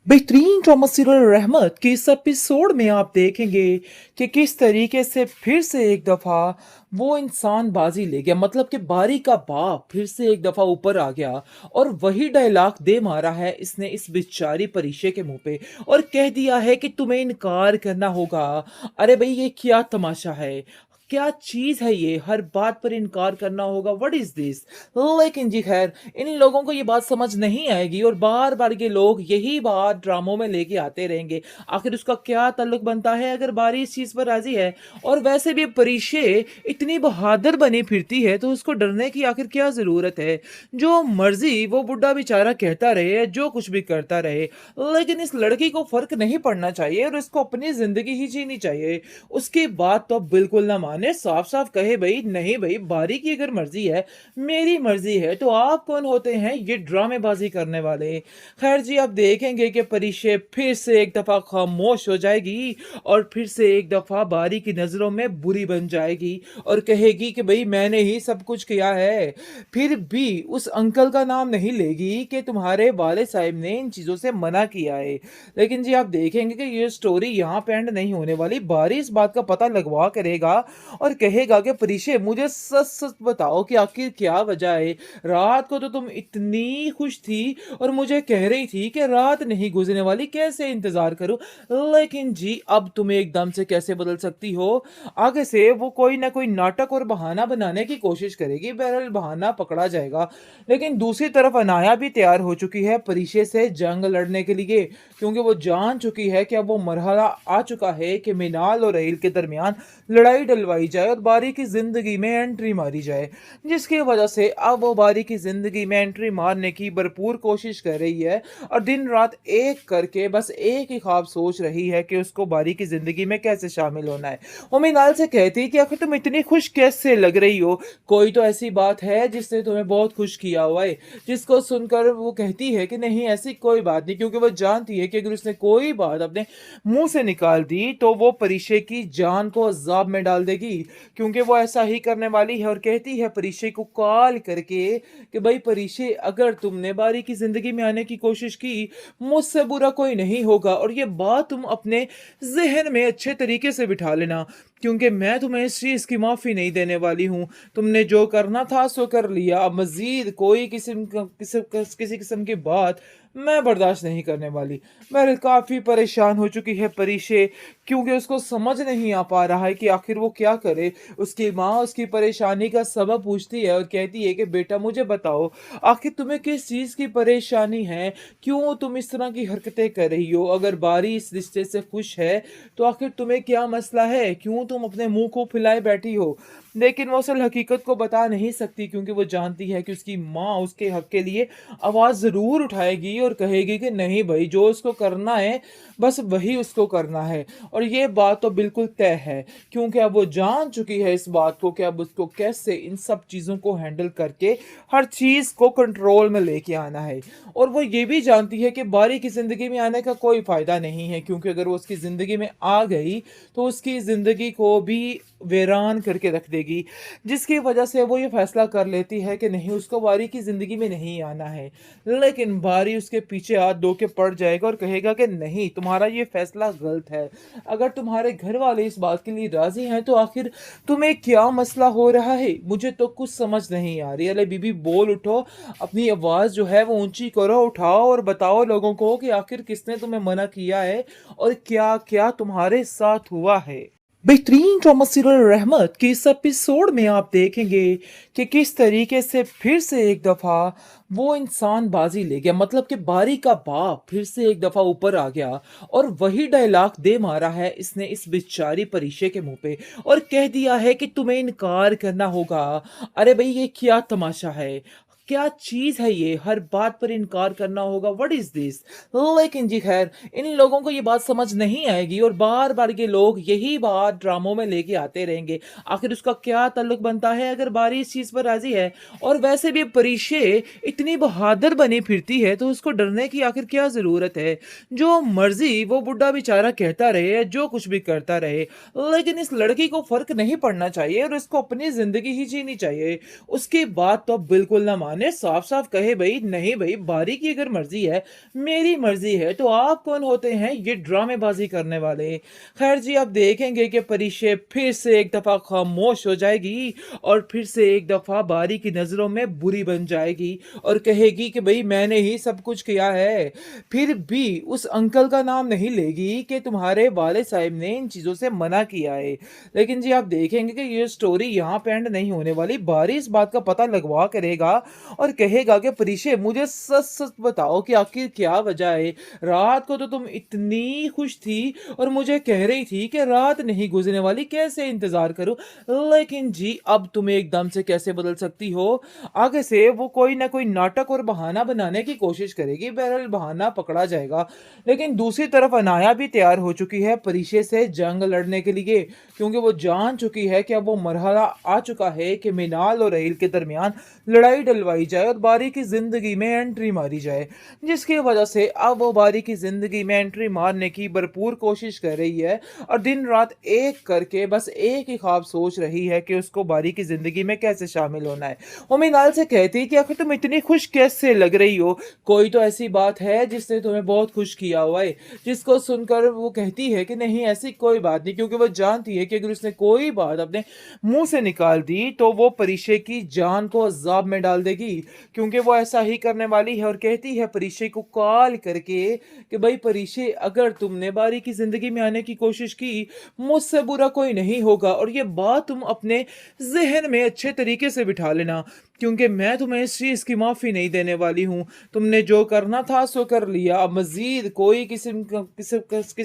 बेहतरीन drama serial रहमत के इस एपिसोड में आप देखेंगे कि किस तरीके से फिर से एक दफ़ा वो इंसान बाजी ले गया, मतलब कि बारी का बाप फिर से एक दफ़ा ऊपर आ गया और वही डायलॉग दे मारा है इसने इस बेचारी परीक्षे के मुंह पे और कह दिया है कि तुम्हें इनकार करना होगा। अरे भाई, ये क्या तमाशा है, क्या चीज है ये, हर बात पर इनकार करना होगा, व्हाट इज दिस। लेकिन जी खैर, इन लोगों को ये बात समझ नहीं आएगी और बार बार ये लोग यही बात ड्रामों में लेके आते रहेंगे। आखिर उसका क्या ताल्लुक बनता है अगर बारी इस चीज पर राजी है। और वैसे भी परिशे इतनी बहादुर बनी फिरती है तो उसको डरने की आखिर क्या जरूरत है। जो मर्जी वो बुढ़ा बेचारा कहता रहे, जो कुछ भी करता रहे, लेकिन इस लड़की को फर्क नहीं पड़ना चाहिए और इसको अपनी जिंदगी ही जीनी चाहिए। उसकी बात तो बिल्कुल ना माने, साफ साफ कहे भाई नहीं भाई, बारी की अगर मर्जी है, मेरी मर्जी है, तो आप कौन होते हैं ये ड्रामेबाजी करने वाले। खैर जी, आप देखेंगे कि परिशे फिर से एक दफा खामोश हो जाएगी और फिर से एक दफा बारी की नजरों में बुरी बन जाएगी और कहेगी कि भाई मैंने ही सब कुछ किया है। फिर भी उस अंकल का नाम नहीं लेगी कि तुम्हारे वाले साहब ने इन चीजों से मना किया है। लेकिन जी आप देखेंगे कि ये स्टोरी यहाँ पे एंड नहीं होने वाली। बारी इस बात का पता लगवा करेगा और कहेगा कि परिशे मुझे सच सच बताओ कि आखिर क्या वजह है। रात को तो तुम इतनी खुश थी और मुझे कह रही थी कि रात नहीं गुजरने वाली, कैसे इंतजार करूं। लेकिन जी अब तुम एकदम से कैसे बदल सकती हो। आगे से वो कोई ना कोई नाटक और बहाना बनाने की कोशिश करेगी, बहरहाल बहाना पकड़ा जाएगा। लेकिन दूसरी तरफ अनाया भी तैयार हो चुकी है परिशे से जंग लड़ने के लिए, क्योंकि वो जान चुकी है कि अब वो मरहला आ चुका है कि मिनाल और रहील के दरमियान लड़ाई डलवाई जाए और बारी की जिंदगी में एंट्री मारी जाए। जिसकी वजह से अब वो बारी की जिंदगी में एंट्री मारने की भरपूर कोशिश कर रही है और दिन रात एक करके बस एक ही ख्वाब सोच रही है कि उसको बारी की जिंदगी में कैसे शामिल होना है। वो मिनाल से कहती है कि आखिर तुम इतनी खुश कैसे लग रही हो, कोई तो ऐसी बात है जिसने तुम्हें बहुत खुश किया हुआ है। जिसको सुनकर वो कहती है कि नहीं ऐसी कोई बात नहीं, क्योंकि वो जानती है कि अगर उसने कोई बात अपने मुंह से निकाल दी तो वो परिशे की जान को अजाब में डाल देगी, क्योंकि वो ऐसा ही करने वाली है। और कहती है परिशे को कॉल करके कि भाई परिशे, अगर तुमने बारी की जिंदगी में आने की कोशिश की, मुझसे बुरा कोई नहीं होगा और ये बात तुम अपने जहन में अच्छे तरीके से बिठा लेना, क्योंकि मैं तुम्हें इस चीज की माफी नहीं देने वाली हूँ। तुमने जो करना था सो कर लिया, अब मजीद कोई किसी किस्म की बात मैं बर्दाश्त नहीं करने वाली। मैं काफी परेशान हो चुकी है परिशे, क्योंकि उसको समझ नहीं आ पा रहा है कि आखिर वो क्या करे। उसकी माँ उसकी परेशानी का सबब पूछती है और कहती है कि बेटा मुझे बताओ, आखिर तुम्हें किस चीज की परेशानी है, क्यों तुम इस तरह की हरकतें कर रही हो। अगर बारी इस रिश्ते से खुश है तो आखिर तुम्हें क्या मसला है, क्यों तुम अपने मुंह को फुलाए बैठी हो। लेकिन वो असल हकीकत को बता नहीं सकती, क्योंकि वो जानती है कि उसकी माँ उसके हक के लिए आवाज जरूर उठाएगी और कहेगी कि नहीं भाई, जो उसको करना है बस वही उसको करना है। और ये बात तो बिल्कुल तय है, क्योंकि अब वो जान चुकी है इस बात को कि अब उसको कैसे इन सब चीजों को हैंडल करके हर चीज को कंट्रोल में लेके आना है। और वो ये भी जानती है कि बारी की जिंदगी में आने का कोई फायदा नहीं है, क्योंकि अगर वो उसकी जिंदगी में आ गई तो उसकी जिंदगी को भी वीरान करके रख देगी। जिसकी वजह से वो ये फैसला कर लेती है कि नहीं, उसको बारी की जिंदगी में नहीं आना है। लेकिन बारी उसके पीछे हाथ धो के पड़ जाएगा और कहेगा कि नहीं, तुम्हारा ये फैसला गलत है। अगर तुम्हारे घर वाले इस बात के लिए राजी हैं तो आखिर तुम्हें क्या मसला हो रहा है, मुझे तो कुछ समझ नहीं आ रही। अरे बीबी बोल उठो, अपनी आवाज जो है वो ऊंची करो, उठाओ और बताओ लोगों को कि आखिर किसने तुम्हें मना किया है और क्या क्या तुम्हारे साथ हुआ है। बेहतरीन ड्रामा सीरियल रहमत के इस एपिसोड में आप देखेंगे कि किस तरीके से फिर से एक दफा वो इंसान बाजी ले गया, मतलब कि बारी का बाप फिर से एक दफा ऊपर आ गया और वही डायलॉग दे मारा है इसने इस बेचारी परिशे के मुंह पे और कह दिया है कि तुम्हें इनकार करना होगा। अरे भाई, ये क्या तमाशा है, क्या चीज है ये, हर बात पर इनकार करना होगा, व्हाट इज दिस। लेकिन जी खैर, इन लोगों को ये बात समझ नहीं आएगी और बार बार ये लोग यही बात ड्रामों में लेके आते रहेंगे। आखिर उसका क्या ताल्लुक बनता है अगर बारी इस चीज पर राजी है। और वैसे भी परिशे इतनी बहादुर बनी फिरती है तो उसको डरने की आखिर क्या जरूरत है। जो मर्जी वो बुढ़ा बेचारा कहता रहे, जो कुछ भी करता रहे, लेकिन इस लड़की को फर्क नहीं पड़ना चाहिए और उसको अपनी जिंदगी ही जीनी चाहिए। उसकी बात तो बिल्कुल ना ने साफ-साफ कहे भई, नहीं भई, बारी की अगर मर्ज़ी है, मेरी मर्ज़ी है, तो आप कौन होते हैं ये ड्रामेबाज़ी करने वाले? ख़ैर जी, आप देखेंगे कि परिशे फिर से एक दफ़ा ख़ामोश हो जाएगी और फिर से एक दफ़ा बारी की नज़रों में बुरी बन जाएगी और कहेगी कि भई मैंने ही सब कुछ किया है। फिर भी उस अंकल का नाम नहीं लेगी कि तुम्हारे वालिद साहब ने इन चीज़ों से मना किया है। लेकिन जी, आप देखेंगे कि ये स्टोरी यहाँ पे एंड नहीं होने वाली। बारी इस बात का पता लगवा कर रहेगा और कहेगा कि परिशे, मुझे सच-सच बताओ कि आखिर क्या वजह है? रात को तो तुम इतनी खुश थी और मुझे कह रही थी कि रात नहीं गुज़रने वाली, कैसे इंतज़ार करूँ? लेकिन जी, अब तुम एकदम से कैसे बदल सकती हो? आगे से वो कोई ना कोई नाटक और बहाना बनाने की कोशिश करेगी। बहरहाल बहाना पकड़ा जाएगा। लेकिन दूसरी तरफ अनाया भी तैयार हो चुकी है परिशे से जंग लड़ने के लिए, क्योंकि वो जान चुकी है कि अब वो मरहला आ चुका है कि मिनाल और रहील के दरमियान लड़ाई डलवाई जाए और बारी की ज़िंदगी में एंट्री मारी जाए। जिसकी वजह से अब वो बारी की ज़िंदगी में एंट्री मारने की भरपूर कोशिश कर रही है और दिन-रात एक करके बस एक ही ख्वाब सोच रही है कि उसको बारी की ज़िंदगी में कैसे शामिल होना है। वो मिनाल से कहती है कि आखिर तुम इतनी खुश कैसे लग रही हो? कोई तो ऐसी बात है जिसने तुम्हें बहुत खुश किया हुआ है। जिसको सुनकर वो कहती है कि नहीं, ऐसी कोई बात नहीं, क्योंकि वो जानती है कि अगर उसने कोई बात अपने मुँह से निकाल दी तो वो परिशे की जान को अज़ाब में डाल देगी। क्योंकि वो ऐसा ही करने वाली है और कहती है परिशे को कॉल करके कि भई परिशे, अगर तुमने बारी की ज़िंदगी में आने की कोशिश की, मुझसे बुरा कोई नहीं होगा और ये बात तुम अपने ज़हन में अच्छे तरीके से बिठा लेना, क्योंकि मैं तुम्हें इस चीज़ की माफ़ी नहीं देने वाली हूँ। तुमने जो करना था सो कर लिया। अब मज़ीद कोई किसी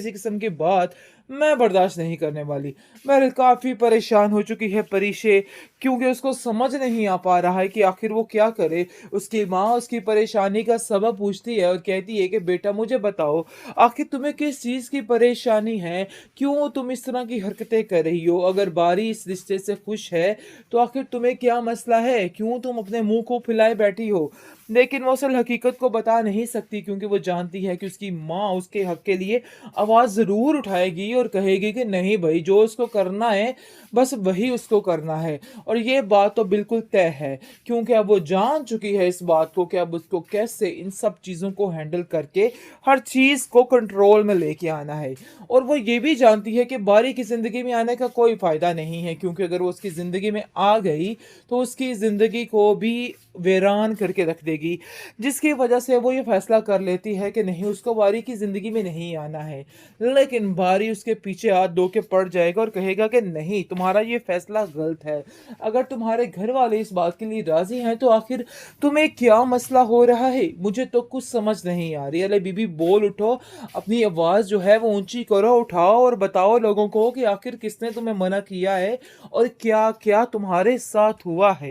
किस्म की बात मैं बर्दाश्त नहीं करने वाली। बहरहाल काफ़ी परेशान हो चुकी है परिशे, क्योंकि उसको समझ नहीं आ पा रहा है कि आखिर वो क्या करे। उसकी माँ उसकी परेशानी का सबब पूछती है और कहती है कि बेटा, मुझे बताओ, आखिर तुम्हें किस चीज़ की परेशानी है? क्यों तुम इस तरह की हरकतें कर रही हो? अगर बारी इस रिश्ते से खुश है, तो आखिर तुम्हें क्या मसला है? क्यों तुम अपने मुँह को फुलाए बैठी हो? लेकिन वो असल हकीकत को बता नहीं सकती, क्योंकि वो जानती है कि उसकी माँ उसके हक के लिए आवाज़ ज़रूर उठाएगी और कहेगी कि नहीं भई, जो उसको करना है, बस वही उसको करना है। और ये बात तो बिल्कुल तय है, क्योंकि अब वो जान चुकी है इस बात को कि अब उसको कैसे इन सब चीज़ों को हैंडल करके हर चीज़ को कंट्रोल में लेके आना है। और वो ये भी जानती है कि बारी की ज़िंदगी में आने का कोई फ़ायदा नहीं है, क्योंकि अगर वो उसकी ज़िंदगी में आ गई, तो उसकी ज़िंदगी को भी वीरान करके रख देगी। जिसकी वजह से वो ये फ़ैसला कर लेती है कि नहीं, उसको बारी की ज़िंदगी में नहीं आना है। लेकिन बारी उसके पीछे हाथ धो के पड़ जाएगा और कहेगा कि नहीं, तुम्हारा ये फ़ैसला गलत है। अगर तुम्हारे घर वाले इस बात के लिए राज़ी हैं, तो आखिर तुम्हें क्या मसला हो रहा है? मुझे तो कुछ समझ नहीं आ रही। अले बीबी, बोल उठो, अपनी आवाज़ जो है वो ऊँची करो, उठाओ और बताओ लोगों को कि आखिर किसने तुम्हें मना किया है और क्या-क्या तुम्हारे साथ हुआ है?